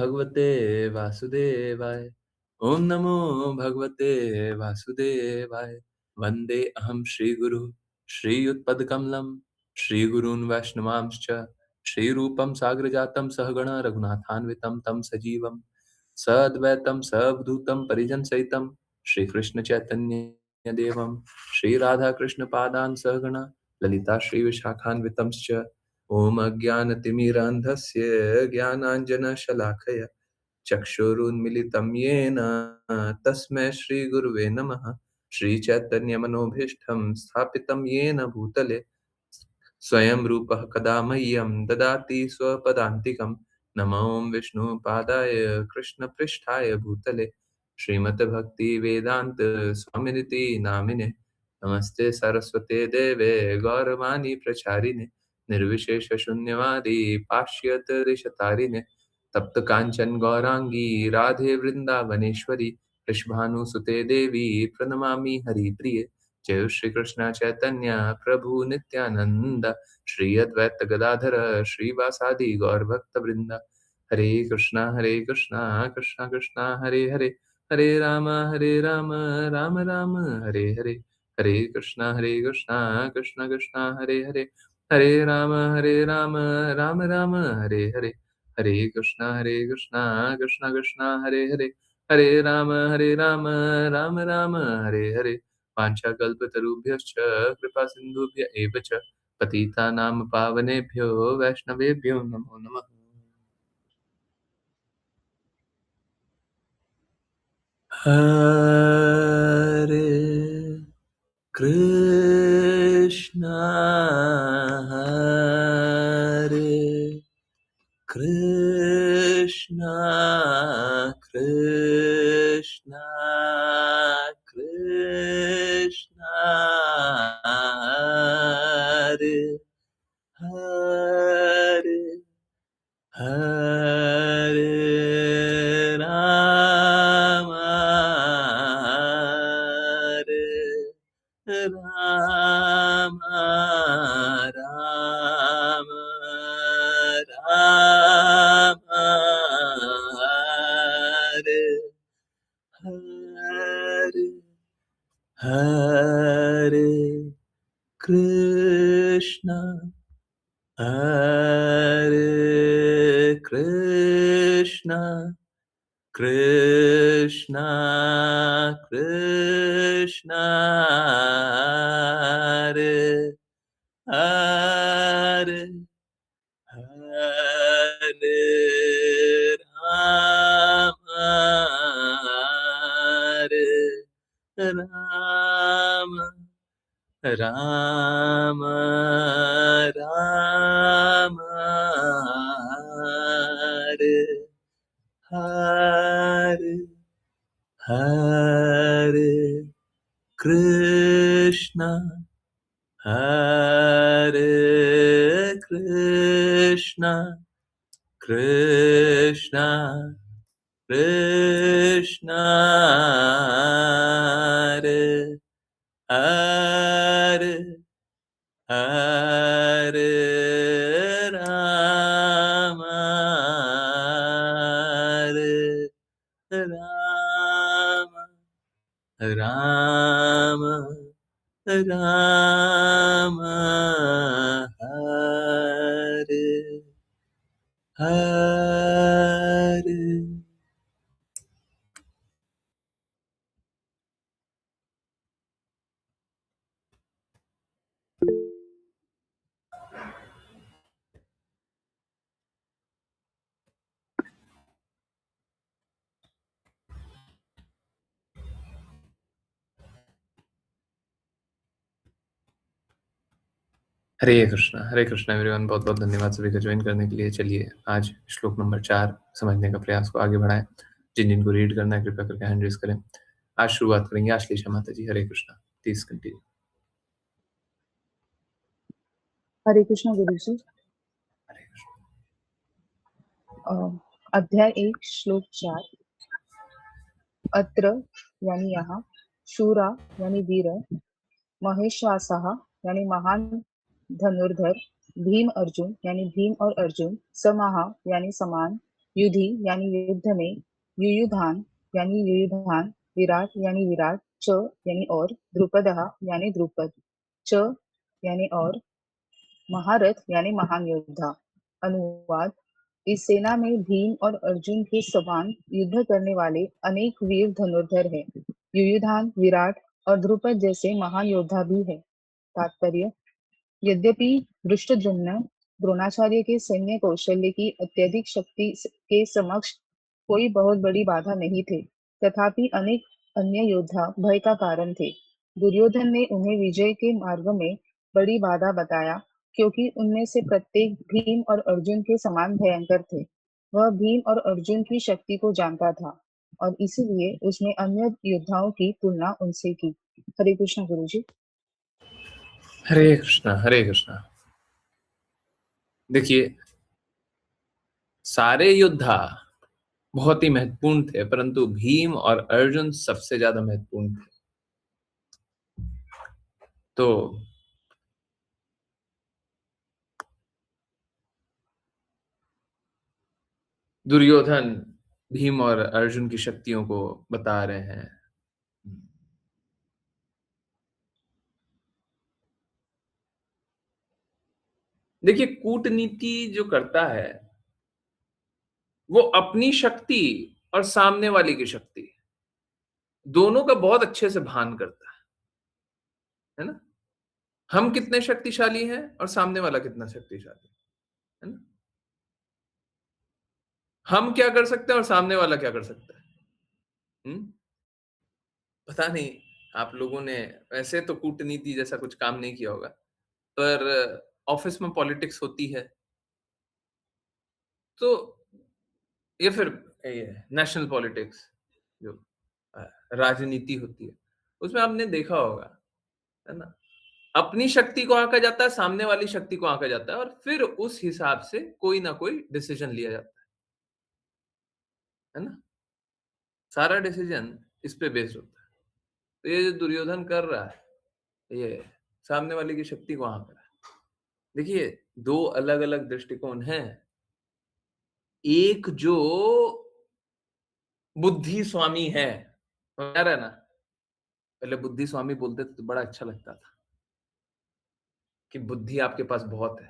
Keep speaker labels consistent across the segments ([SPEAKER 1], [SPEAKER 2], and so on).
[SPEAKER 1] भगवते वासुदेवाय। ओम नमो भगवते वासुदेवाय। वंदे अहम श्रीगुरु श्रीयुतपदकमलं श्रीगुरून् वैष्णवांश्च श्रीरूपं साग्रजातं सहगण रघुनाथान्वितं तं सजीवं सद्वैतं सवधूतं परिजनसहितं श्रीकृष्णचैतन्यदेवं श्रीराधाकृष्णपादान् सहगण ललिता श्रीविशाखान्वितंश्च। ॐ अज्ञानतिमिरान्धस्य ज्ञानाञ्जनशलाकया चक्षुरुन्मिलितं येन तस्मै श्रीगुरुवे नमः। श्रीचैतन्यमनोभीष्टं स्थापितं येन भूतले स्वयं रूपः कदा मह्यं ददाति स्वपदान्तिकं। नमो विष्णुपादाय कृष्णपृष्ठाय भूतले श्रीमद्भक्तिवेदान्त स्वामिनिति नामिने। नमस्ते सरस्वते देवे गौरवाणी प्रचारिणे निर्विशेषशून्यवादी पाश्चात्यदेशतारिणे। तप्त कांचन गौरांगी राधे वृंदावनेश्वरी वृषभानुसुते देवी प्रणमामि हरिप्रिये। जय श्री कृष्ण चैतन्य प्रभु नित्यानंद श्री अद्वैत गदाधर श्रीवासादि गौर भक्त वृंदा। हरे कृष्णा कृष्णा कृष्णा हरे हरे हरे राम राम राम हरे हरे। हरे कृष्णा कृष्णा कृष्णा हरे हरे हरे राम राम राम हरे हरे। हरे कृष्णा कृष्णा कृष्णा हरे हरे हरे राम राम राम हरे हरे। वाञ्छाकल्पतरुभ्यश्च कृपा सिन्धुभ्य एव च पतितानां पावनेभ्यो वैष्णवेभ्यो नमो नमः। हरे कृष्णा हरे कृष्णा कृष्णा कृष्णा हरे हरे हरे राम राम राम राम हरे हरे हरे कृष्णा हरे कृष्णा कृष्णा कृष्णा हरे हरे हरे राम राम राम राम हरे हरे हरे कृष्णा हरे कृष्णा कृष्णा कृष्णा हरे हरे हरे राम राम राम राम हरे हरे। हरे कृष्णा एवरीवन। बहुत बहुत धन्यवाद सभी का ज्वाइन करने के लिए। चलिए आज श्लोक नंबर 4 समझने का प्रयास को आगे बढ़ाएं। जिन जिनको रीड करना है कृपया करके हैंड रेज करें। आज शुरुआत करेंगे आश्लेषा माता जी। हरे कृष्णा, प्लीज कंटिन्यू।
[SPEAKER 2] हरे कृष्ण गुरु जी।
[SPEAKER 1] हरे कृष्णा।
[SPEAKER 2] अध्याय 1 श्लोक 4। अत्र यानी यहाँ, शूरा यानी वीर, महेश्वासः यानी महान धनुर्धर, भीम अर्जुन यानी भीम और अर्जुन, समाहा यानी समान, युधि यानी युद्ध में, युयुधान यानी युयुधान, विराट यानी विराट, च यानी और, द्रुपदः यानी द्रुपद, च यानी और, महारथ यानी महान योद्धा। अनुवाद: इस सेना में भीम और अर्जुन के समान युद्ध करने वाले अनेक वीर धनुर्धर हैं। युयुधान, विराट और द्रुपद जैसे महान योद्धा भी हैं। तात्पर्य: यद्यपि धृष्टद्युम्न द्रोणाचार्य के सैन्य कौशल्य की अत्यधिक शक्ति के समक्ष कोई बहुत बड़ी बाधा नहीं थे, तथापि अनेक अन्य योद्धा भय का कारण थे। दुर्योधन ने उन्हें विजय के मार्ग में बड़ी बाधा बताया, क्योंकि उनमें से प्रत्येक भीम और अर्जुन के समान भयंकर थे। वह भीम और अर्जुन की शक्ति को जानता था और इसीलिए उसने अन्य योद्धाओं की तुलना उनसे की। हरे कृष्ण गुरुजी।
[SPEAKER 1] हरे कृष्णा, हरे कृष्णा। देखिए, सारे योद्धा बहुत ही महत्वपूर्ण थे, परंतु भीम और अर्जुन सबसे ज्यादा महत्वपूर्ण थे। तो दुर्योधन भीम और अर्जुन की शक्तियों को बता रहे हैं। देखिए, कूटनीति जो करता है वो अपनी शक्ति और सामने वाले की शक्ति दोनों का बहुत अच्छे से भान करता है ना? हम कितने शक्तिशाली हैं और सामने वाला कितना शक्तिशाली है ना? हम क्या कर सकते हैं और सामने वाला क्या कर सकता है? हम्म? पता नहीं, आप लोगों ने वैसे तो कूटनीति जैसा कुछ काम नहीं किया होगा, पर ऑफिस में पॉलिटिक्स होती है, तो ये फिर ये नेशनल पॉलिटिक्स जो अ, राजनीति होती है, उसमें आपने देखा होगा, है ना? अपनी शक्ति को आंका जाता है, सामने वाली शक्ति को आंका जाता है और फिर उस हिसाब से कोई ना कोई डिसीजन लिया जाता है ना? सारा डिसीजन इस पे बेस्ड होता है। तो ये जो दुर्योधन कर रहा है, ये सामने वाले की शक्ति को आंक रहा है। देखिए, दो अलग-अलग दृष्टिकोण हैं। एक जो बुद्धि स्वामी है, समझ आ रहा है ना? पहले बुद्धि स्वामी बोलते थे तो बड़ा अच्छा लगता था कि बुद्धि आपके पास बहुत है।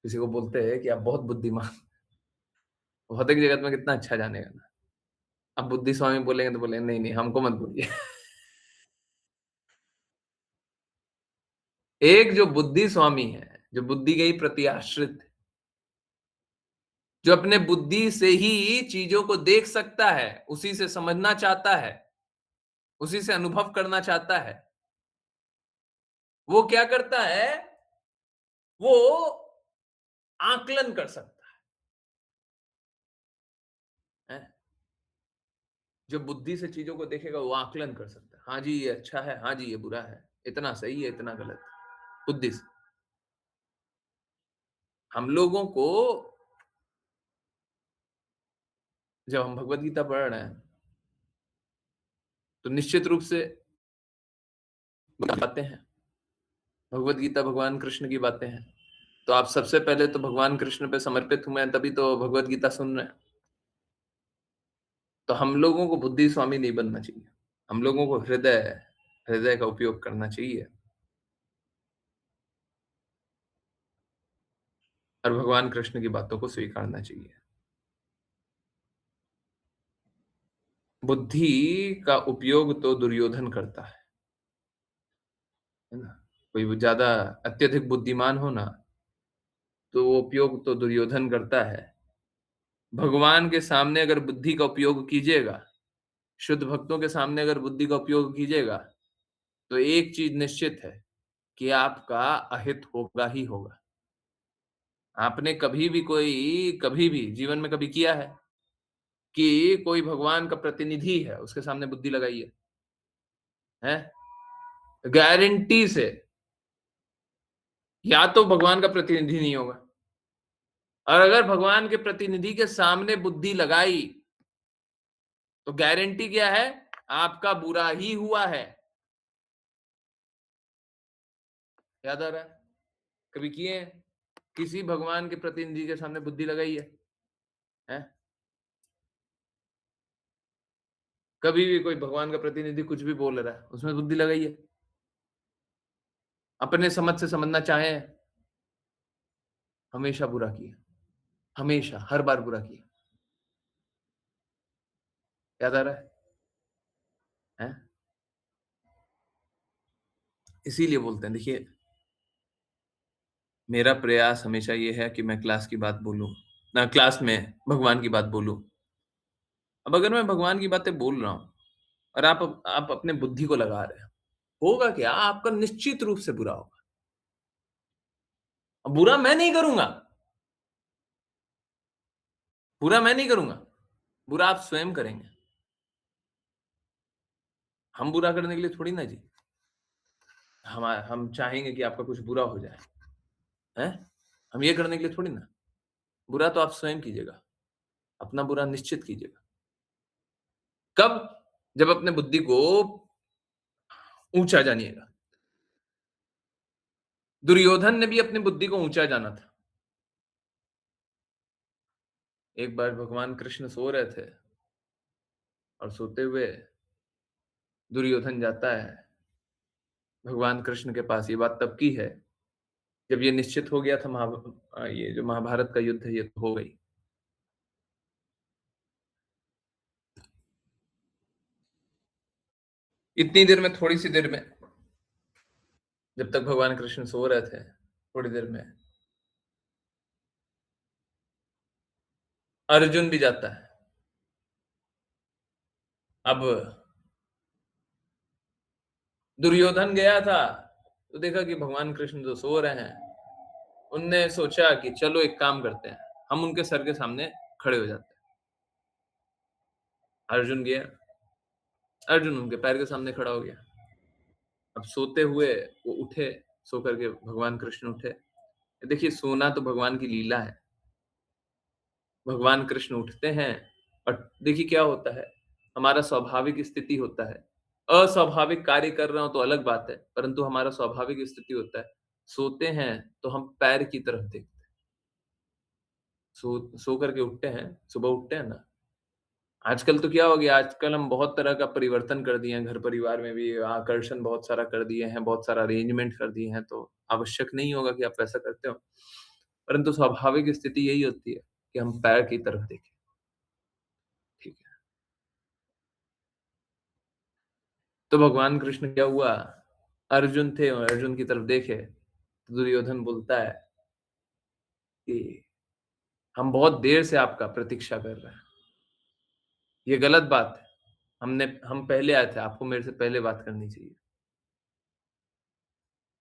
[SPEAKER 1] किसी को बोलते हैं कि आप बहुत बुद्धिमान, भौतिक जगत में कितना अच्छा जानेगा ना। अब बुद्धि स्वामी बोलेंगे तो बोलेंगे नहीं नहीं हमको मत बोलिए। एक जो बुद्धि स्वामी है, जो बुद्धि के ही प्रति आश्रित है, जो अपने बुद्धि से ही चीजों को देख सकता है, उसी से समझना चाहता है, उसी से अनुभव करना चाहता है, वो क्या करता है? वो आकलन कर सकता है। जो बुद्धि से चीजों को देखेगा वो आकलन कर सकता है। हाँ जी ये अच्छा है, हाँ जी ये बुरा है, इतना सही है, इतना गलत है, बुद्धि से। हम लोगों को जब हम भगवत गीता पढ़ रहे हैं तो निश्चित रूप से बातें हैं, भगवत गीता भगवान कृष्ण की बातें हैं, तो आप सबसे पहले तो भगवान कृष्ण पे समर्पित हुए हैं, तभी तो भगवत गीता सुन रहे हैं। तो हम लोगों को बुद्धि स्वामी नहीं बनना चाहिए, हम लोगों को हृदय हृदय का उपयोग करना चाहिए और भगवान कृष्ण की बातों को स्वीकारना चाहिए। बुद्धि का उपयोग तो दुर्योधन करता है ना? कोई ज्यादा अत्यधिक बुद्धिमान हो ना, तो वो उपयोग तो दुर्योधन करता है। भगवान के सामने अगर बुद्धि का उपयोग कीजिएगा, शुद्ध भक्तों के सामने अगर बुद्धि का उपयोग कीजिएगा, तो एक चीज निश्चित है कि आपका अहित होगा ही होगा। आपने कभी भी जीवन में कभी किया है कि कोई भगवान का प्रतिनिधि है, उसके सामने बुद्धि लगाई है? गारंटी से या तो भगवान का प्रतिनिधि नहीं होगा, और अगर भगवान के प्रतिनिधि के सामने बुद्धि लगाई तो गारंटी क्या है? आपका बुरा ही हुआ है। याद आ रहा है? कभी किए हैं? किसी भगवान के प्रतिनिधि के सामने बुद्धि लगाई है? कभी भी कोई भगवान का प्रतिनिधि कुछ भी बोल रहा है, उसमें बुद्धि लगाइए। अपने समझ से समझना चाहें, हमेशा बुरा किया, हमेशा, हर बार बुरा किया। याद आ रहा है? हैं? इसीलिए बोलते हैं, देखिए, मेरा प्रयास हमेशा ये है कि मैं क्लास की बात बोलूँ, ना क्लास में भगवान की बात बोलूँ। अब अगर मैं भगवान की बातें बोल रहा हूँ और आप अपने बुद्धि को लगा रहे हैं, होगा क्या? आपका निश्चित रूप से बुरा होगा। अब बुरा मैं नहीं करूँगा, बुरा मैं नहीं करूँगा, बुरा आप स्वयं करेंगे। हम बुरा करने के लिए थोड़ी ना जी, हम चाहेंगे कि आपका कुछ बुरा हो जाए, हैं? हम ये करने के लिए थोड़ी ना, बुरा तो आप स्वयं कीजिएगा, अपना बुरा निश्चित कीजिएगा। कब? जब अपने बुद्धि को ऊँचा जानिएगा। दुर्योधन ने भी अपनी बुद्धि को ऊँचा जाना था। एक बार भगवान कृष्ण सो रहे थे और सोते हुए दुर्योधन जाता है भगवान कृष्ण के पास। ये बात तब की है जब ये निश्चित हो गया था ये जो महाभारत का युद्ध है ये तो हो गई। इतनी देर में, थोड़ी सी देर में, जब तक भगवान कृष्ण सो रहे थे, थोड़ी देर में अर्जुन भी जाता है। अब दुर्योधन गया था तो देखा कि भगवान कृष्ण तो सो रहे हैं। उनने सोचा कि चलो एक काम करते हैं, हम उनके सर के सामने खड़े हो जाते हैं। अर्जुन गया, अर्जुन उनके पैर के सामने खड़ा हो गया। अब सोते हुए वो उठे, सो करके भगवान कृष्ण उठे। देखिए, सोना तो भगवान की लीला है। भगवान कृष्ण उठते हैं और देखिए क्या होता है, हमारा स्वाभाविक स्थिति होता है, अस्वाभाविक कार्य कर रहे हो तो अलग बात है, परंतु हमारा स्वाभाविक स्थिति होता है, सोते हैं तो हम पैर की तरफ देखते हैं। सो करके उठते हैं, सुबह उठते हैं ना। आजकल तो क्या हो गया, आजकल हम बहुत तरह का परिवर्तन कर दिए हैं, घर परिवार में भी आकर्षण बहुत सारा कर दिए हैं, बहुत सारा अरेंजमेंट कर दिए हैं, तो आवश्यक नहीं होगा कि आप वैसा करते हो। परंतु स्वाभाविक स्थिति यही होती है कि हम पैर की तरफ देखें। ठीक है। तो भगवान कृष्ण क्या हुआ, अर्जुन थे और अर्जुन की तरफ देखे, तो दुर्योधन बोलता है कि हम बहुत देर से आपका प्रतीक्षा कर रहे हैं। ये गलत बात है। हम पहले आए थे, आपको मेरे से पहले बात करनी चाहिए।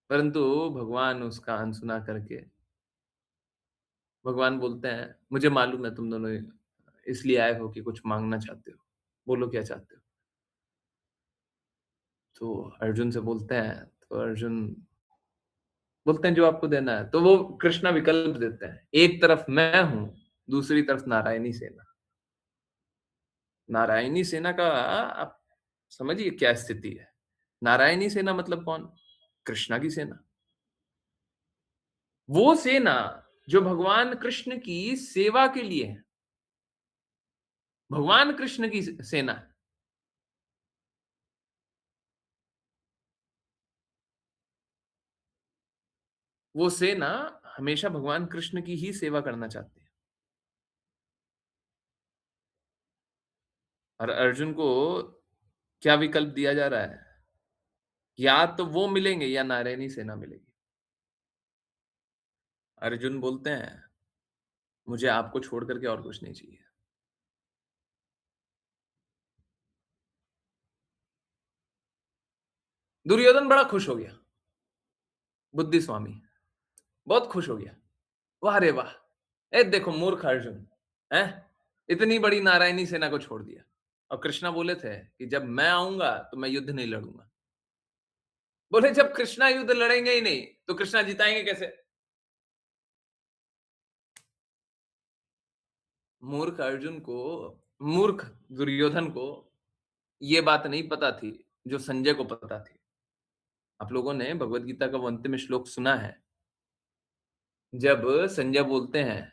[SPEAKER 1] परंतु भगवान उसका अनसुना करके भगवान बोलते हैं, मुझे मालूम है तुम दोनों इसलिए आए हो कि कुछ माँगना चाहते हो। बोलो क्या चाहते हो? तो अर्जुन से बोलते हैं, तो अर्जुन बोलते हैं जो आपको देना है। तो वो कृष्णा विकल्प देते हैं। एक तरफ मैं हूँ, दूसरी तरफ नारायणी सेना। नारायणी सेना का आप समझिए क्या स्थिति है। नारायणी सेना मतलब कौन? कृष्णा की सेना। वो सेना जो भगवान कृष्ण की सेवा के लिए है। भगवान कृष्ण की सेना है। वो सेना हमेशा भगवान कृष्ण की ही सेवा करना चाहती है। और अर्जुन को क्या विकल्प दिया जा रहा है? या तो वो मिलेंगे या नारायणी सेना मिलेगी। अर्जुन बोलते हैं, मुझे आपको छोड़ करके और कुछ नहीं चाहिए। दुर्योधन बड़ा खुश हो गया, बुद्धि स्वामी बहुत खुश हो गया। वाह रे वाह! ए देखो मूर्ख अर्जुन, हैं? इतनी बड़ी नारायणी सेना को छोड़ दिया। और कृष्णा बोले थे कि जब मैं आऊँगा तो मैं युद्ध नहीं लड़ूँगा। बोले जब कृष्णा युद्ध लड़ेंगे ही नहीं, तो कृष्णा जिताएँगे कैसे? मूर्ख अर्जुन को, मूर्ख दुर्योधन को ये बात नहीं पता थी, जो संजय को पता थी। आप लोगों ने भगवद गीता का वो अंतिम श्लोक सुना है, जब संजय बोलते हैं,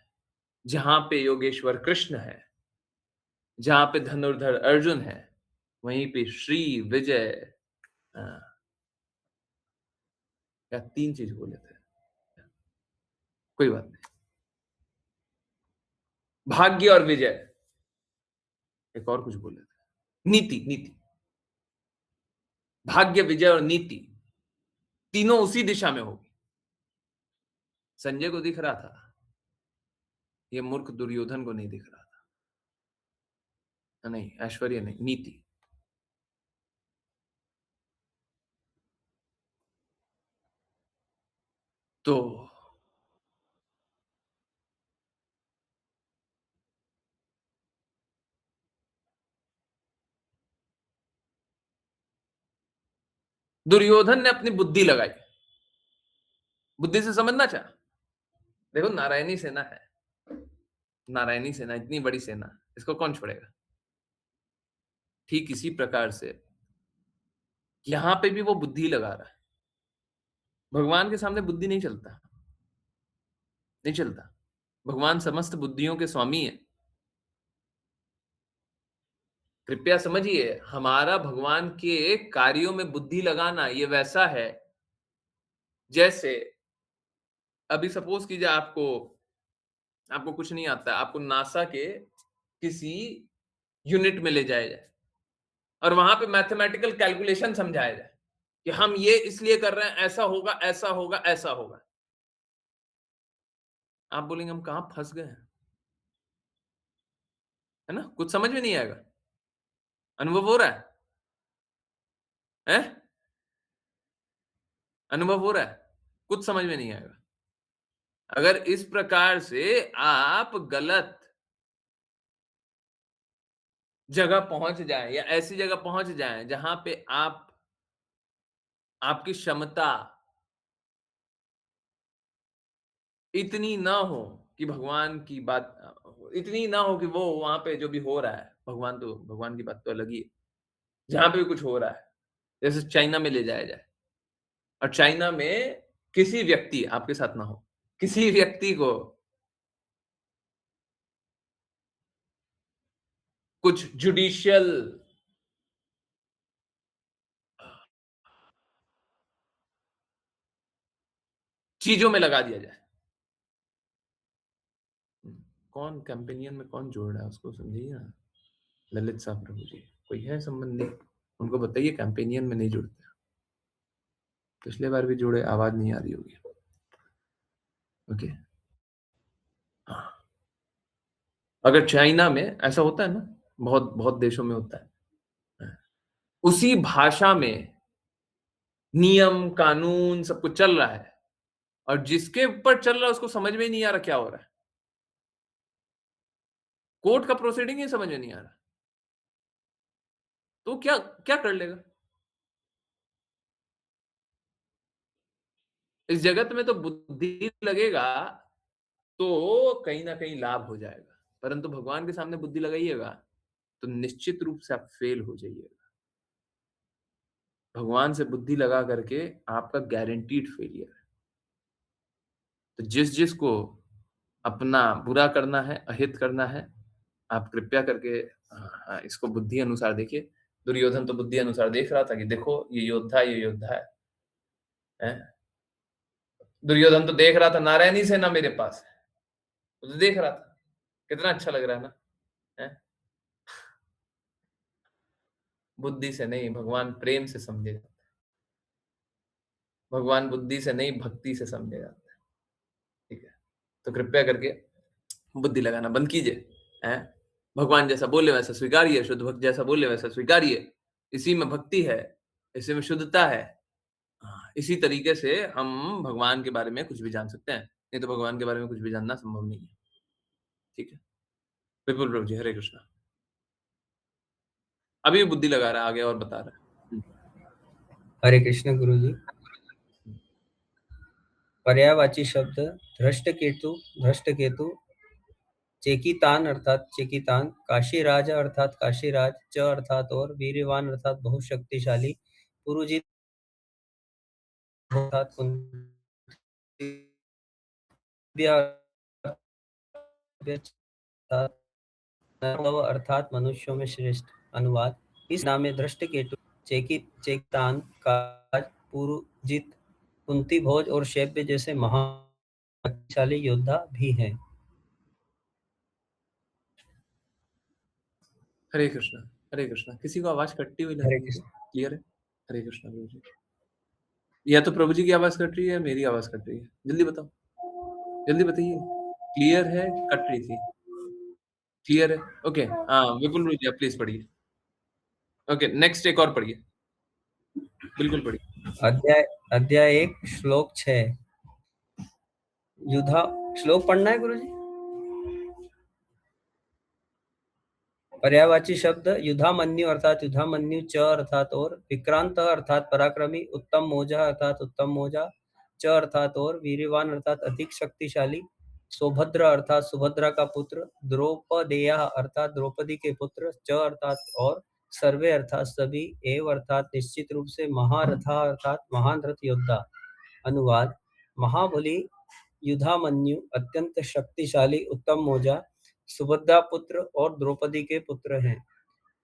[SPEAKER 1] जहाँ पे योगेश्वर कृष्ण है, जहाँ पे धनुर्धर अर्जुन है, वहीं पे श्री विजय, या 3 चीज बोले थे, कोई बात नहीं। भाग्य और विजय, एक और कुछ बोले थे, नीति, नीति। भाग्य, विजय और नीति तीनों उसी दिशा में होगी। संजय को दिख रहा था, ये मूर्ख दुर्योधन को नहीं दिख रहा था। नहीं, ऐश्वर्य नहीं, नीति। तो दुर्योधन ने अपनी बुद्धि लगाई, बुद्धि से समझना चाहा। देखो, नारायणी सेना है, नारायणी सेना, इतनी बड़ी सेना, इसको कौन छोड़ेगा? ठीक इसी प्रकार से यहां पे भी वो बुद्धि लगा रहा है। भगवान के सामने बुद्धि नहीं चलता, नहीं चलता। भगवान समस्त बुद्धियों के स्वामी है। कृपया समझिए, हमारा भगवान के कार्यों में बुद्धि लगाना ये वैसा है जैसे, अभी सपोज कीजिए आपको आपको कुछ नहीं आता, आपको नासा के किसी यूनिट में ले जाया जाए और वहां पे मैथमेटिकल कैलकुलेशन समझाया जाए कि हम ये इसलिए कर रहे हैं, ऐसा होगा, ऐसा होगा, ऐसा होगा। आप बोलेंगे हम कहां फंस गए हैं, है ना? कुछ समझ में नहीं आएगा। अनुभव हो रहा है? अनुभव हो रहा है? कुछ समझ में नहीं आएगा। अगर इस प्रकार से आप गलत जगह पहुंच जाए या ऐसी जगह पहुंच जाए जहां पे आपकी क्षमता इतनी ना हो कि भगवान की बात, इतनी ना हो कि वो वहां पे जो भी हो रहा है, भगवान की बात तो अलग ही है, जहां पे भी कुछ हो रहा है, जैसे चाइना में ले जाया जाए और चाइना में किसी व्यक्ति आपके साथ ना हो, किसी व्यक्ति को कुछ जुडिशियल चीजों में लगा दिया जाए। कौन कैंपेनियन में कौन जोड़ रहा है उसको समझिए ना। ललित साहब प्रभु जी कोई है संबंधी, उनको बताइए कैंपेनियन में नहीं जुड़ते। पिछले बार भी जोड़े, आवाज नहीं आ रही होगी। ओके, हाँ। अगर चाइना में ऐसा होता है ना, बहुत बहुत देशों में होता है, उसी भाषा में नियम कानून सब कुछ चल रहा है और जिसके ऊपर चल रहा है उसको समझ में ही नहीं आ रहा क्या हो रहा है। कोर्ट का प्रोसीडिंग ही समझ में नहीं आ रहा, तो क्या क्या कर लेगा? इस जगत में तो बुद्धि लगेगा तो कहीं ना कहीं लाभ हो जाएगा, परंतु भगवान के सामने बुद्धि लगाइएगा तो निश्चित रूप से आप फेल हो जाइएगा। भगवान से बुद्धि लगा करके आपका गारंटीड फेलियर है। तो जिस जिसको अपना बुरा करना है, अहित करना है, आप कृपया करके इसको बुद्धि अनुसार देखिए। दुर्योधन तो बुद्धि अनुसार देख रहा था कि देखो ये योद्धा है, हैं? दुर्योधन तो देख रहा था नारायणी सेना मेरे पास है, वो तो देख रहा था कितना अच्छा लग रहा है ना, हैं? बुद्धि से नहीं, भगवान प्रेम से समझेगा। भगवान बुद्धि से नहीं, भक्ति से समझे जाता है। ठीक है, तो कृपया करके बुद्धि लगाना बंद कीजिए, हैं? भगवान जैसा बोले वैसा स्वीकारिए, शुद्ध भक्त जैसा बोले वैसा स्वीकारिए। इसी में भक्ति है, इसी में शुद्धता है। हाँ, इसी तरीके से हम भगवान के बारे में कुछ भी जान सकते हैं, नहीं तो भगवान के बारे में कुछ भी जानना संभव नहीं है। ठीक है, विपुल प्रभु जी, हरे कृष्णा। अभी भी बुद्धि लगा रहा है, आगे और बता रहा है।
[SPEAKER 3] हरे कृष्ण गुरु जी। पर्यायवाची शब्द धृष्ट केतु, चेकितान अर्थात चेकितान, काशीराज अर्थात काशीराज, च अर्थात और, वीर्यवान अर्थात बहुत शक्तिशाली, पुरुजित अर्थात अर्थात मनुष्यों में श्रेष्ठ। अनुवाद: इस नाम में धृष्टकेतु, चेकितान, काज, पुरुजित, कुंती भोज और शैब्य जैसे महाशाली योद्धा भी हैं।
[SPEAKER 1] हरे कृष्णा। हरे कृष्णा। किसी को आवाज कटती हुई लग
[SPEAKER 3] हरे
[SPEAKER 1] रही है क्या?
[SPEAKER 3] कृष्ण।
[SPEAKER 1] क्लियर है? हरे कृष्णा प्रभु जी। या तो प्रभु जी की आवाज कट रही है, मेरी आवाज कट रही है, जल्दी बताओ, जल्दी बताइए। क्लियर है कि कट रही थी? क्लियर है? ओके। हाँ, विपुल भैया प्लीज पढ़िए। ओके, नेक्स्ट एक और पढ़िए, बिल्कुल पढ़िए।
[SPEAKER 3] अध्याय अध्याय 1 श्लोक 6। युधा श्लोक पढ़ना है गुरुजी। पर्यायवाची शब्द युधामन्यु अर्थात युधामन्यु, च अर्थात और, विक्रांत अर्थात पराक्रमी, उत्तम मोजा अर्थात उत्तम मोजा, च अर्थात और, वीर्यवान अर्थात अधिक शक्तिशाली, सौभद्र अर्थात सुभद्रा का पुत्र, द्रौपदेय अर्थात द्रौपदी के पुत्र, च अर्थात और, सर्वे अर्थात सभी, एव अर्थात निश्चित रूप से, महारथा अर्थात महान रथ योद्धा। अनुवाद: महाबली युधामन्यु अत्यंत शक्तिशाली उत्तम मोजा, सुभद्रा पुत्र और द्रौपदी के पुत्र हैं।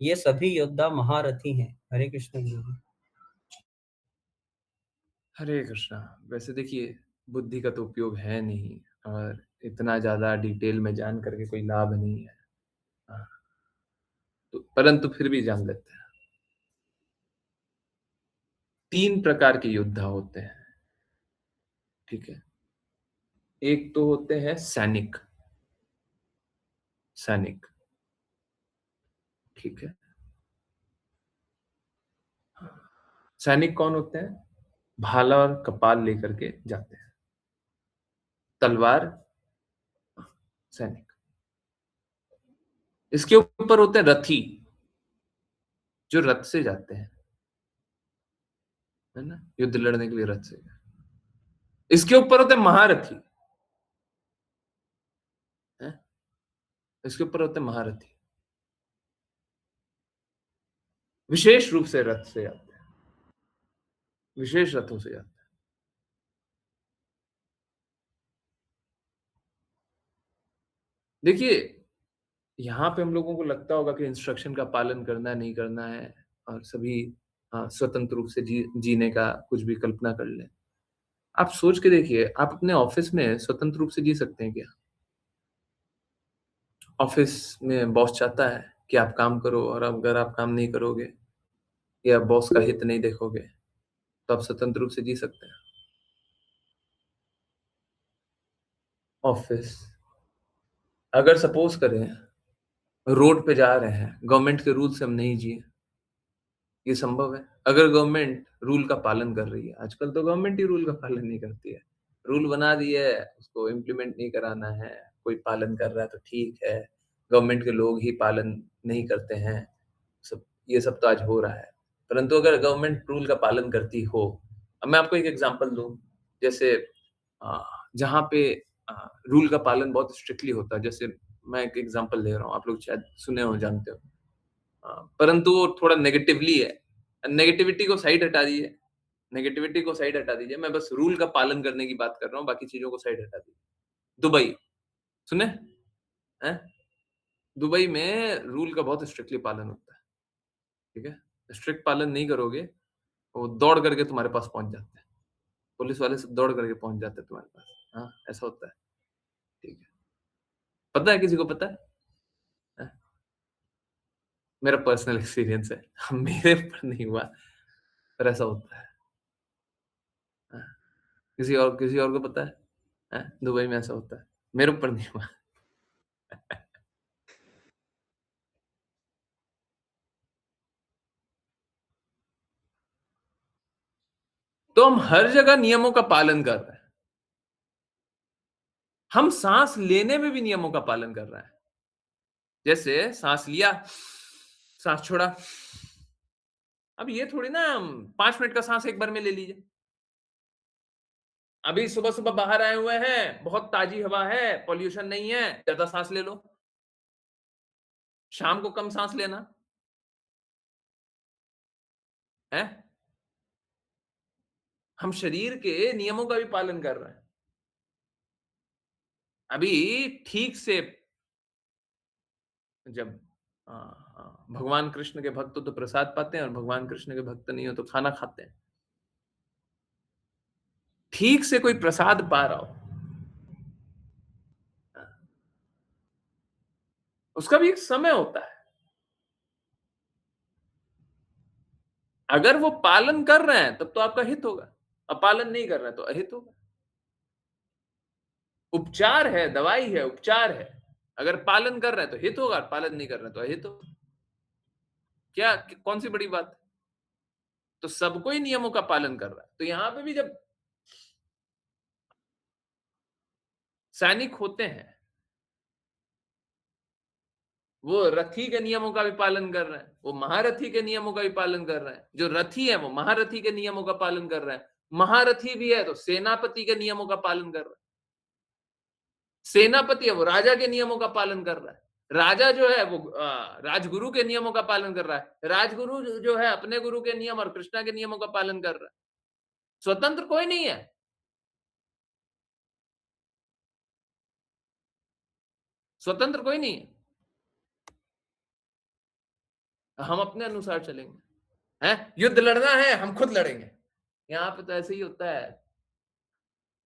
[SPEAKER 3] ये सभी योद्धा महारथी हैं। हरे कृष्ण गुरु।
[SPEAKER 1] हरे कृष्णा। वैसे देखिए, बुद्धि का तो उपयोग है नहीं, और इतना ज्यादा डिटेल में जान करके कोई लाभ नहीं है। हाँ, तो परंतु फिर भी जान लेते हैं। 3 प्रकार के योद्धा होते हैं, ठीक है। एक तो होते हैं सैनिक, सैनिक, ठीक है। सैनिक कौन होते हैं? भाला और कपाल लेकर के जाते हैं, तलवार, सैनिक। इसके ऊपर होते हैं रथी, जो रथ से जाते हैं, है ना, युद्ध लड़ने के लिए रथ से। इसके ऊपर होते हैं महारथी, है? इसके ऊपर होते हैं महारथी, विशेष रूप से रथ से जाते हैं, विशेष रथों से जाते हैं। देखिए, यहाँ पे हम लोगों को लगता होगा कि इंस्ट्रक्शन का पालन करना है, नहीं करना है, और सभी स्वतंत्र रूप से जीने का कुछ भी कल्पना कर लें। आप सोच के देखिए, आप अपने ऑफिस में स्वतंत्र रूप से जी सकते हैं क्या? ऑफिस में बॉस चाहता है कि आप काम करो, और अगर आप काम नहीं करोगे या बॉस का हित नहीं देखोगे, तो आप स्वतंत्र रूप से जी सकते हैं? ऑफिस, अगर सपोज करें रोड पे जा रहे हैं, गवर्नमेंट के रूल से हम नहीं जिए, ये संभव है? अगर गवर्नमेंट रूल का पालन कर रही है, आजकल तो गवर्नमेंट ही रूल का पालन नहीं करती है, रूल बना दिए है, उसको इम्प्लीमेंट नहीं कराना है, कोई पालन कर रहा है तो ठीक है, गवर्नमेंट के लोग ही पालन नहीं करते हैं, सब ये सब तो आज हो रहा है। परंतु अगर गवर्नमेंट रूल का पालन करती हो, अब मैं आपको एक एग्जांपल दूं, जैसे जहाँ पे रूल का पालन बहुत स्ट्रिक्टली होता है, जैसे मैं एक एग्जांपल दे रहा हूँ, आप लोग शायद सुने हो, जानते हो, परंतु वो थोड़ा नेगेटिवली है। नेगेटिविटी को साइड हटा दीजिए, नेगेटिविटी को साइड हटा दीजिए, मैं बस रूल का पालन करने की बात कर रहा हूँ, बाकी चीजों को साइड हटा दीजिए। दुबई सुने हैं? दुबई में रूल का बहुत स्ट्रिक्टली पालन होता है, ठीक है। स्ट्रिक्ट पालन नहीं करोगे, वो दौड़ करके तुम्हारे पास पहुंच जाते हैं, पुलिस वाले सब दौड़ करके पहुंच जाते हैं तुम्हारे पास। हाँ, ऐसा होता है, ठीक है। पता है, किसी को पता है? हाँ? मेरा पर्सनल एक्सपीरियंस है, मेरे ऊपर नहीं हुआ, पर ऐसा होता है। हाँ, किसी और को पता है? हाँ, दुबई में ऐसा होता है, मेरे ऊपर नहीं हुआ। तो हम हर जगह नियमों का पालन कर रहे हैं, हम सांस लेने में भी नियमों का पालन कर रहे हैं। जैसे सांस लिया, सांस छोड़ा। अब ये थोड़ी ना 5 मिनट का सांस एक बार में ले लीजिए। अभी सुबह सुबह बाहर आए हुए हैं, बहुत ताजी हवा है, पॉल्यूशन नहीं है, ज्यादा सांस ले लो। शाम को कम सांस लेना है। हम शरीर के नियमों का भी पालन कर रहे हैं। अभी ठीक से जब हाँ, भगवान कृष्ण के भक्त तो प्रसाद पाते हैं और भगवान कृष्ण के भक्त नहीं हो तो खाना खाते हैं। ठीक से कोई प्रसाद पा रहा हो, उसका भी एक समय होता है। अगर वो पालन कर रहे हैं तब तो आपका हित होगा, अब पालन नहीं कर रहे हैं तो अहित होगा। उपचार है, दवाई है, उपचार है। अगर पालन कर रहे हैं तो हित होगा, पालन नहीं कर रहे हैं तो अहित होगा। क्या कौन सी बड़ी बात है? तो सबको ही नियमों का पालन कर रहा है। तो यहां पे भी जब सैनिक होते हैं, वो रथी के नियमों का भी पालन कर रहे हैं, वो महारथी के नियमों का भी पालन कर रहे हैं। जो रथी है वो महारथी के नियमों का पालन कर रहे हैं। महारथी भी है तो सेनापति के नियमों का पालन कर रहा है। सेनापति है वो राजा के नियमों का पालन कर रहा है। राजा जो है वो राजगुरु के नियमों का पालन कर रहा है। राजगुरु जो है अपने गुरु के नियम और कृष्णा के नियमों का पालन कर रहा है। स्वतंत्र कोई नहीं है। स्वतंत्र कोई नहीं है। हम अपने अनुसार चलेंगे। हैं, युद्ध लड़ना है हम खुद लड़ेंगे। यहाँ पे तो ऐसे ही होता है।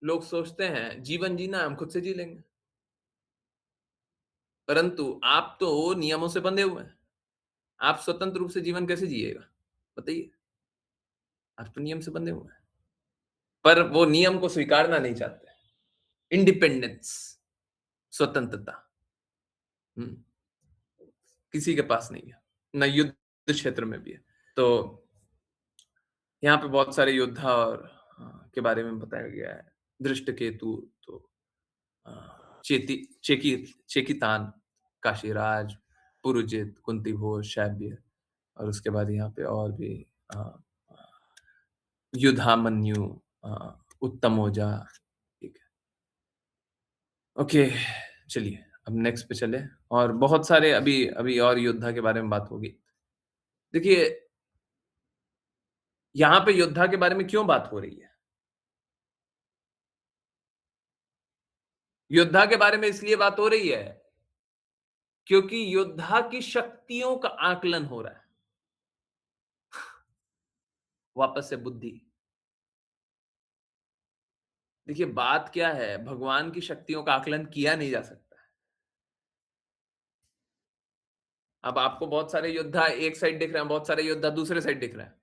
[SPEAKER 1] लोग सोचते हैं जीवन जीना है हम खुद से जी लेंगे, परंतु आप तो नियमों से बंधे हुए हैं। आप स्वतंत्र रूप से जीवन कैसे जिएगा बताइए? आप तो नियम से बंधे हुए हैं, पर वो नियम को स्वीकारना नहीं चाहते। इंडिपेंडेंस, स्वतंत्रता किसी के पास नहीं है, न युद्ध क्षेत्र में भी है। तो यहाँ पे बहुत सारे योद्धा और के बारे में बताया गया है। दृष्टकेतु, तो चेकितान, काशीराज, पुरुजित, कुंतीभोज, शैब्य, और उसके बाद यहाँ पे और भी युधामन्यु, उत्तमोजा। ठीक है, ओके, चलिए अब नेक्स्ट पे चले। और बहुत सारे अभी अभी और योद्धा के बारे में बात होगी। देखिए, यहाँ पे योद्धा के बारे में क्यों बात हो रही है? योद्धा के बारे में इसलिए बात हो रही है क्योंकि योद्धा की शक्तियों का आकलन हो रहा है। वापस से बुद्धि। देखिए, बात क्या है, भगवान की शक्तियों का आकलन किया नहीं जा सकता। अब आपको बहुत सारे योद्धा एक साइड दिख रहे हैं, बहुत सारे योद्धा दूसरे साइड दिख रहे हैं,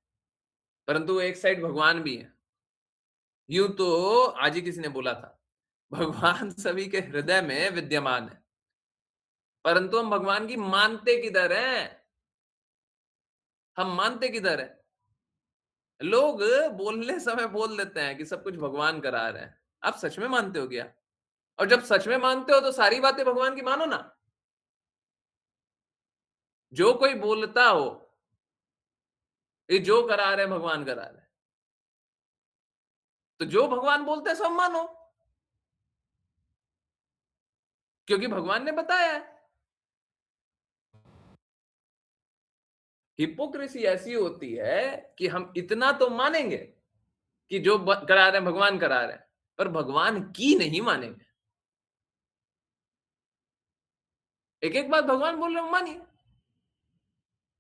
[SPEAKER 1] परंतु एक साइड भगवान भी है। यूं तो आज ही किसी ने बोला था, भगवान सभी के हृदय में विद्यमान है, परंतु हम भगवान की मानते किधर हैं? हम मानते किधर हैं? लोग बोलने समय बोल देते हैं कि सब कुछ भगवान करा रहे हैं। आप सच में मानते हो क्या? और जब सच में मानते हो तो सारी बातें भगवान की मानो ना। जो कोई बोलता हो ये जो करा रहे हैं भगवान करा रहे हैं, तो जो भगवान बोलते हैं सब मानो, क्योंकि भगवान ने बताया है। हिपोक्रेसी ऐसी होती है कि हम इतना तो मानेंगे कि जो करा रहे हैं भगवान करा रहे हैं, पर भगवान की नहीं मानेंगे। एक एक बात भगवान बोल रहे हो मानिए।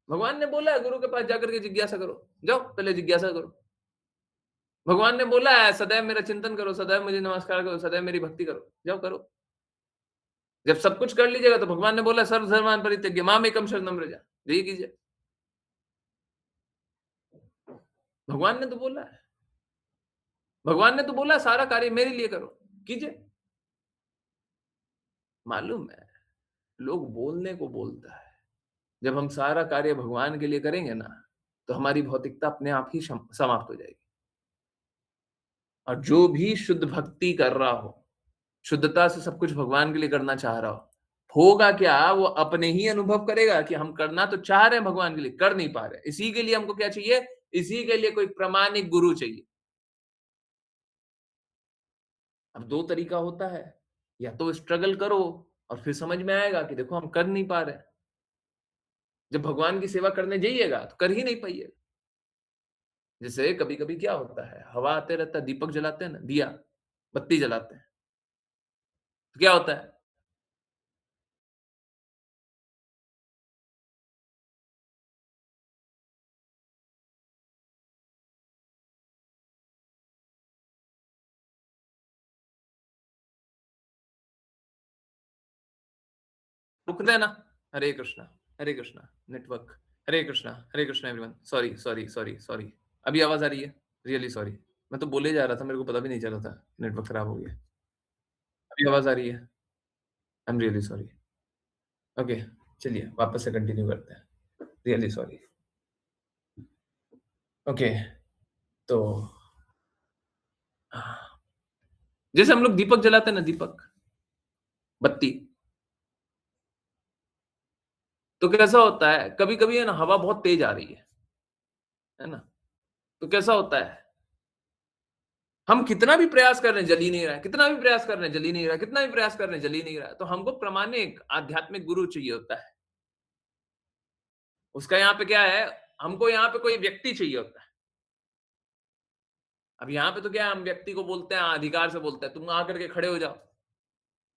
[SPEAKER 1] भगवान ने बोला है गुरु के पास जाकर के जिज्ञासा करो, जाओ पहले जिज्ञासा करो। भगवान ने बोला है सदैव मेरा चिंतन करो, सदैव मुझे नमस्कार करो, सदैव मेरी भक्ति करो, जाओ करो। जब सब कुछ कर लीजिएगा तो भगवान ने बोला सर्वधर्मान् परित्यज्य माम एकम शरणम व्रज, यही कीजिए। भगवान ने तो बोला है, भगवान ने तो बोला सारा कार्य मेरे लिए करो, कीजिए। मालूम है, लोग बोलने को बोलता है, जब हम सारा कार्य भगवान के लिए करेंगे ना, तो हमारी भौतिकता अपने आप ही समाप्त हो जाएगी। और जो भी शुद्ध भक्ति कर रहा हो, शुद्धता से सब कुछ भगवान के लिए करना चाह रहा हो, होगा क्या? वो अपने ही अनुभव करेगा कि हम करना तो चाह रहे हैं भगवान के लिए, कर नहीं पा रहे। इसी के लिए हमको क्या चाहिए? इसी के लिए कोई प्रामाणिक गुरु चाहिए। अब दो तरीका होता है, या तो स्ट्रगल करो और फिर समझ में आएगा कि देखो हम कर नहीं पा रहे। जब भगवान की सेवा करने जाइएगा तो कर ही नहीं पाइएगा। जैसे कभी कभी क्या होता है, हवा आते रहता है, दीपक जलाते हैं ना, दिया बत्ती जलाते हैं, तो क्या होता है? रुक देना। Hare Krishna network. Hare Krishna everyone. Sorry sorry sorry sorry. अभी आवाज आ रही है? Really sorry. मैं तो बोले जा रहा था, मेरे को पता भी नहीं चला था नेटवर्क खराब हो गया। अभी आवाज आ रही है? I am really sorry. Okay, चलिए वापस से कंटिन्यू करते हैं। Really sorry. ओके, तो जैसे हम लोग दीपक जलाते हैं ना, दीपक, बत्ती, तो कैसा होता है, कभी-कभी है ना हवा बहुत तेज आ रही है ना? तो कैसा होता है, हम कितना भी प्रयास कर रहे हैं, जल ही नहीं रहा है, कितना भी प्रयास कर रहे हैं, जल ही नहीं रहा है, कितना भी प्रयास कर रहे हैं, जल ही नहीं रहा है। तो हमको प्रामाणिक आध्यात्मिक गुरु चाहिए होता है। उसका यहाँ पे क्या है, हमको यहाँ पे कोई व्यक्ति चाहिए होता है। अब यहाँ पे तो क्या है, हम व्यक्ति को बोलते हैं, अधिकार से बोलते हैं, तुम आकर के खड़े हो जाओ,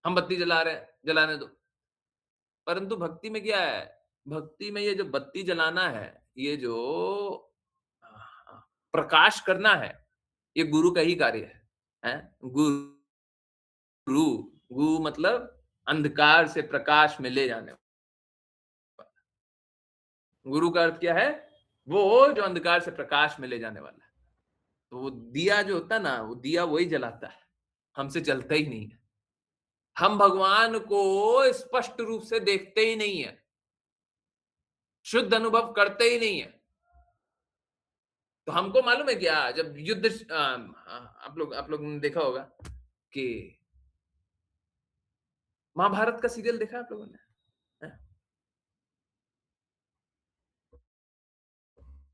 [SPEAKER 1] हम बत्ती जला रहे हैं, जलाने दो। परंतु भक्ति में क्या है, भक्ति में ये जो बत्ती जलाना है, ये जो प्रकाश करना है, ये गुरु का ही कार्य है? गुरु, गु मतलब अंधकार से प्रकाश में ले जाने वाला। गुरु का अर्थ क्या है? वो जो अंधकार से प्रकाश में ले जाने वाला है। तो वो दिया जो होता है ना, वो दिया वही जलाता है, हमसे जलता ही नहीं है। हम भगवान को स्पष्ट रूप से देखते ही नहीं है, शुद्ध अनुभव करते ही नहीं है। तो हमको मालूम है क्या, जब युद्ध आप लोग ने देखा होगा कि महाभारत का सीरियल देखा है आप लोगों ने? हैं?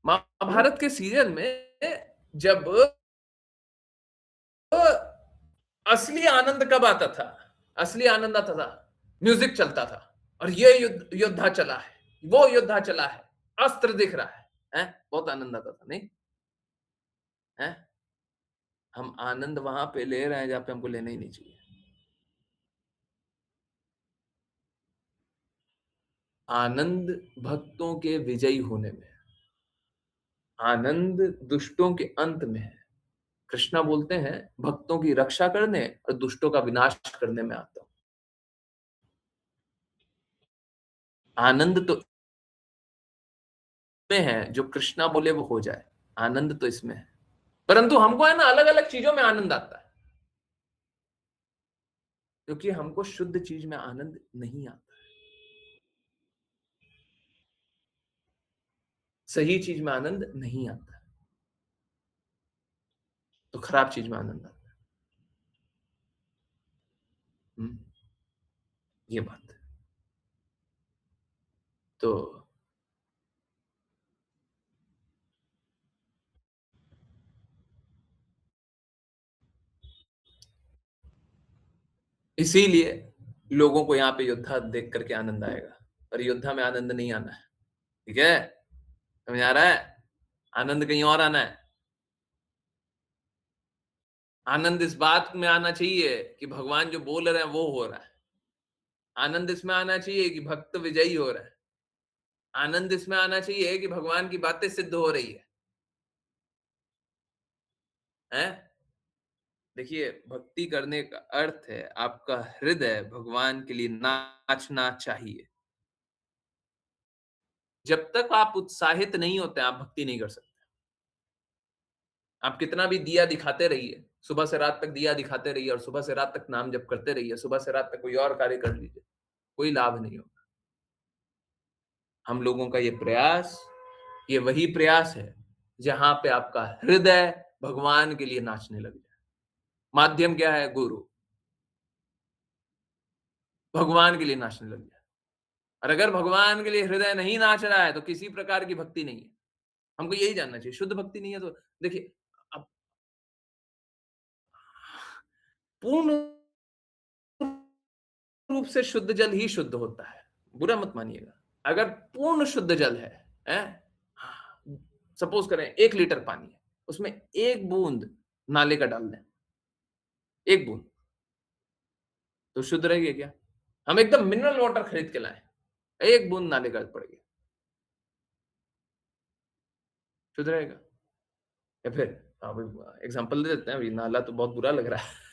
[SPEAKER 1] महाभारत के सीरियल में जब असली आनंद कब आता था, असली आनंद आता था, म्यूजिक चलता था और ये योद्धा चला है, वो योद्धा चला है, अस्त्र दिख रहा है? बहुत आनंद आता था, नहीं है? हम आनंद वहां पे ले रहे हैं जहां पे हमको लेना ही नहीं चाहिए। आनंद भक्तों के विजयी होने में, आनंद दुष्टों के अंत में है। कृष्णा बोलते हैं भक्तों की रक्षा करने और दुष्टों का विनाश करने में आता हूं। आनंद तो में है, जो कृष्णा बोले वो हो जाए, आनंद तो इसमें है। परंतु हमको है ना अलग अलग चीजों में आनंद आता है, क्योंकि हमको शुद्ध चीज में आनंद नहीं आता, सही चीज में आनंद नहीं आता, तो खराब चीज में आनंद आता है। ये बात है। तो इसीलिए लोगों को यहाँ पे योद्धा देख करके आनंद आएगा, पर योद्धा में आनंद नहीं आना है। ठीक है, समझ आ रहा है? आनंद कहीं और आना है। आनंद इस बात में आना चाहिए कि भगवान जो बोल रहे हैं वो हो रहा है। आनंद इसमें आना चाहिए कि भक्त विजयी हो रहा है। आनंद इसमें आना चाहिए कि भगवान की बातें सिद्ध हो रही है। हैं? देखिए, भक्ति करने का अर्थ है आपका हृदय भगवान के लिए नाचना चाहिए। जब तक आप उत्साहित नहीं होते, आप भक्ति नहीं कर सकते। आप कितना भी दिया दिखाते रहिए, सुबह से रात तक दिया दिखाते रहिए और सुबह से रात तक नाम जप करते रहिए, सुबह से रात तक कोई और कार्य कर लीजिए, कोई लाभ नहीं होगा। हम लोगों का ये प्रयास, ये वही प्रयास है जहां पे आपका हृदय भगवान के लिए नाचने लग जाए। माध्यम क्या है? गुरु। भगवान के लिए नाचने लग जाए। और अगर भगवान के लिए हृदय नहीं नाच रहा है तो किसी प्रकार की भक्ति नहीं है। हमको यही जानना चाहिए। शुद्ध भक्ति नहीं है तो देखिए, अब पूर्ण रूप से शुद्ध जल ही शुद्ध होता है, बुरा मत मानिएगा। अगर पूर्ण शुद्ध जल है, सपोज करें 1 लीटर पानी है, उसमें 1 बूंद नाले का डाल दें, 1 बूंद, तो शुद्ध रहेगी क्या? हम एकदम मिनरल वाटर खरीद के लाए, 1 बूंद नाले का पड़ गया, शुद्ध रहेगा? या फिर एग्जाम्पल दे देते हैं, अभी नाला तो बहुत बुरा लग रहा है।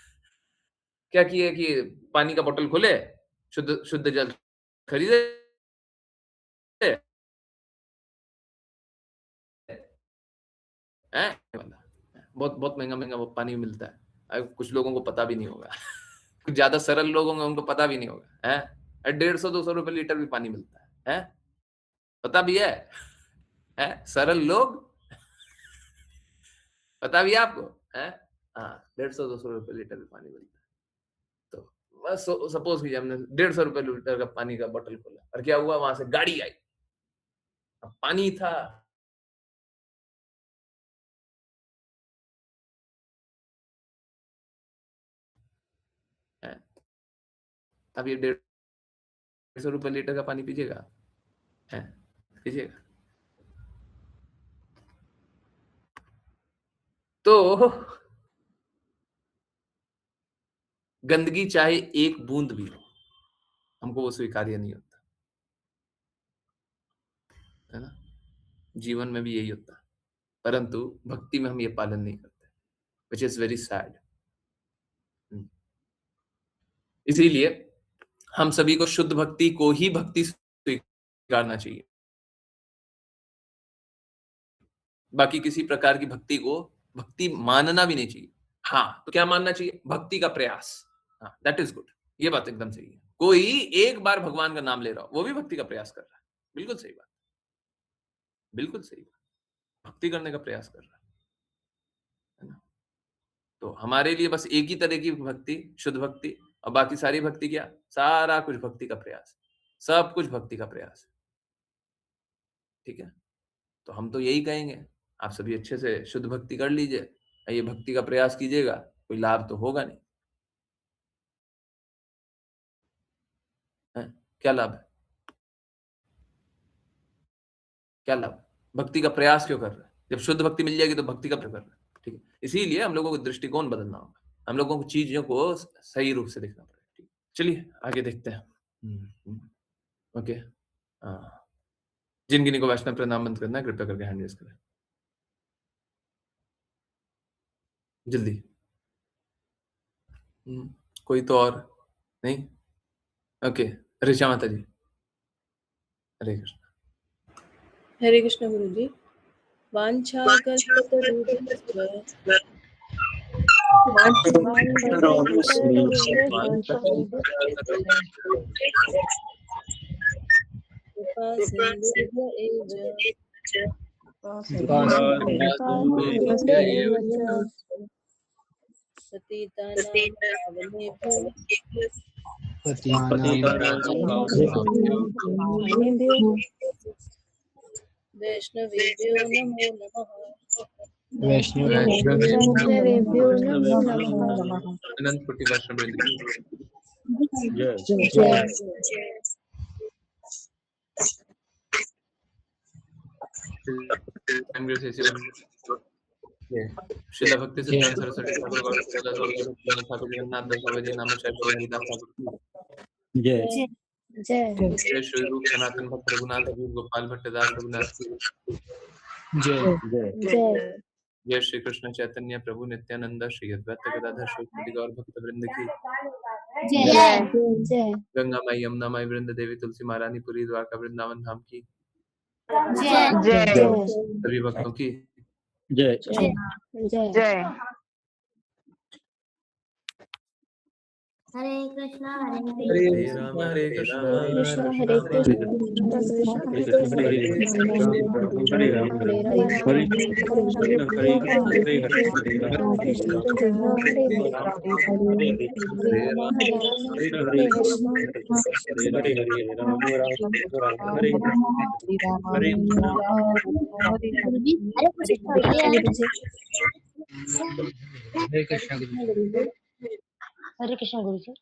[SPEAKER 1] क्या किए कि पानी का बोतल खोले, शुद्ध शुद्ध जल खरीदे हैं बहुत बहुत महंगा वो पानी मिलता है। कुछ लोगों को पता भी नहीं होगा कुछ ज्यादा सरल लोग होंगे उनको पता भी नहीं होगा है। 150-200 रुपए लीटर भी पानी मिलता है पता भी है सरल लोग पता भी है आपको है। हाँ 150-200 रुपए लीटर भी पानी मिलता है। तो बस सपोज कीजिए हमने 150 रुपए लीटर का पानी का बोतल खोला और क्या हुआ, वहां से गाड़ी आई, अब पानी था है। अब ये 150 रुपए लीटर का पानी पीजिएगा है, पीजिएगा। तो गंदगी चाहे एक बूंद भी हो, हमको वो स्वीकार्य नहीं होता है ना। जीवन में भी यही होता है, परंतु भक्ति में हम ये पालन नहीं करते, विच इज वेरी सैड। इसीलिए हम सभी को शुद्ध भक्ति को ही भक्ति स्वीकारना चाहिए, बाकी किसी प्रकार की भक्ति को भक्ति मानना भी नहीं चाहिए। हाँ तो क्या मानना चाहिए, भक्ति का प्रयास, हाँ दैट इज गुड, ये बात एकदम सही है। कोई एक बार भगवान का नाम ले रहा हो वो भी भक्ति का प्रयास कर रहा है, बिल्कुल सही बात, बिल्कुल सही बात, भक्ति करने का प्रयास कर रहा है ना। तो हमारे लिए बस एक ही तरह की भक्ति शुद्ध भक्ति, और बाकी सारी भक्ति क्या, सारा कुछ भक्ति का प्रयास, सब कुछ भक्ति का प्रयास है, ठीक है। तो हम तो यही कहेंगे आप सभी अच्छे से शुद्ध भक्ति कर लीजिए, ये भक्ति का प्रयास कीजिएगा, कोई लाभ तो होगा नहीं है? क्या लाभ है, क्या लाभ, भक्ति का प्रयास क्यों कर रहे हैं, जब शुद्ध भक्ति मिल जाएगी तो भक्ति का प्रयास कर रहे हैं, ठीक है। इसीलिए हम लोगों को दृष्टिकोण बदलना होगा, हम लोगों को चीजों को सही रूप से देखना पड़ेगा, ठीक। चलिए आगे देखते हैं। ओके, जिन गिनी को वैष्णव प्रणाम बंद करना है कृपया करके हैंड रेज करें जल्दी। कोई तो और नहीं, ओके। ऋचा माता जी, हरे कृष्ण।
[SPEAKER 4] हरे कृष्ण गुरु जी। वैष्णवेभ्यो नमो नमः।
[SPEAKER 2] वैष्णवेभ्यो नमः।
[SPEAKER 1] अनंत कोटि वैष्णव वृंद की श्रीला भक्ति सिद्धांत सरस्वती ठाकुर ठाकुर जगन्नाथ दास बाबा जी नामाचार्य हरिदास ठाकुर
[SPEAKER 2] जय
[SPEAKER 1] जय श्री रूप सनातन भक्त रघुनाथ अभी गोपाल भट्टदास रघुनाथ
[SPEAKER 2] जय
[SPEAKER 1] जय श्री कृष्ण चैतन्य प्रभु नित्यानंद श्री अद्वैत गदाधर श्री गौर भक्त वृंद की गंगा माई यमुना माई वृंद देवी तुलसी महारानी पुरी द्वारका वृंदावन धाम की सभी भक्तों की
[SPEAKER 2] जय जय।
[SPEAKER 5] हरे कृष्णा हरे
[SPEAKER 1] राम हरे कृष्ण
[SPEAKER 2] कृष्ण हरे कृष्ण हरे राम हरे
[SPEAKER 5] हरे कृष्ण गुरु जी।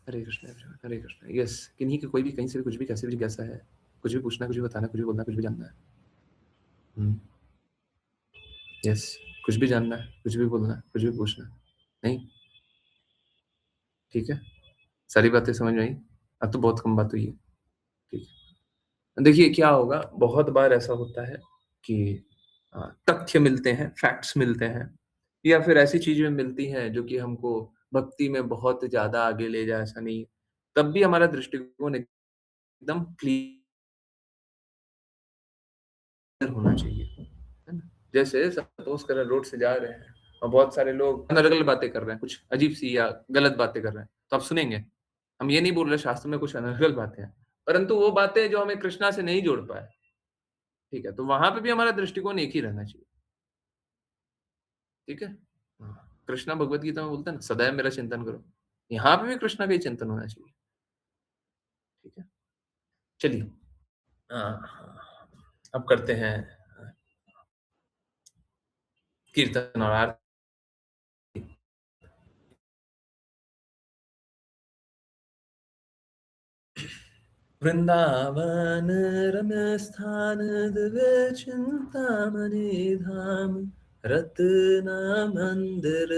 [SPEAKER 1] हरे कृष्ण हरे कृष्ण। यस, किन्हीं की कोई भी कहीं से भी कुछ भी कैसे भी कैसा है, कुछ भी पूछना, कुछ भी बताना, कुछ भी बोलना, कुछ भी जानना है। यस, कुछ भी जानना है, कुछ भी बोलना, कुछ भी पूछना, नहीं ठीक है। सारी बातें समझ में आई, अब तो बहुत कम बात हुई है, ठीक है। देखिए क्या होगा, बहुत बार ऐसा होता है कि तथ्य मिलते हैं, फैक्ट्स मिलते हैं, या फिर ऐसी चीजें मिलती हैं जो कि हमको भक्ति में बहुत ज्यादा आगे ले जाए, ऐसा नहीं है। तब भी हमारा दृष्टिकोण एकदम क्लियर होना चाहिए, है ना? जैसे सपोज करें रोड से जा रहे हैं और बहुत सारे लोग अलग-अलग बातें कर रहे हैं, कुछ अजीब-सी या गलत बातें कर रहे हैं, तो आप सुनेंगे। हम ये नहीं बोल रहे शास्त्र में कुछ अनर्गल बातें हैं, परंतु वो बातें जो हमें कृष्णा से नहीं जोड़ पाए, ठीक है? तो वहाँ पे भी हमारा दृष्टिकोण एक ही रहना चाहिए, ठीक है? हाँ, कृष्णा भगवद गीता में बोलता है ना, सदैव मेरा चिंतन करो। यहाँ पे भी कृष्णा का ही चिंतन होना चाहिए, ठीक है? चलिए, हाँ, अब करते हैं कीर्तन और आरती। वृंदावन रम्य स्थान दिव्य चिंतामणि धाम रत्न मंदिर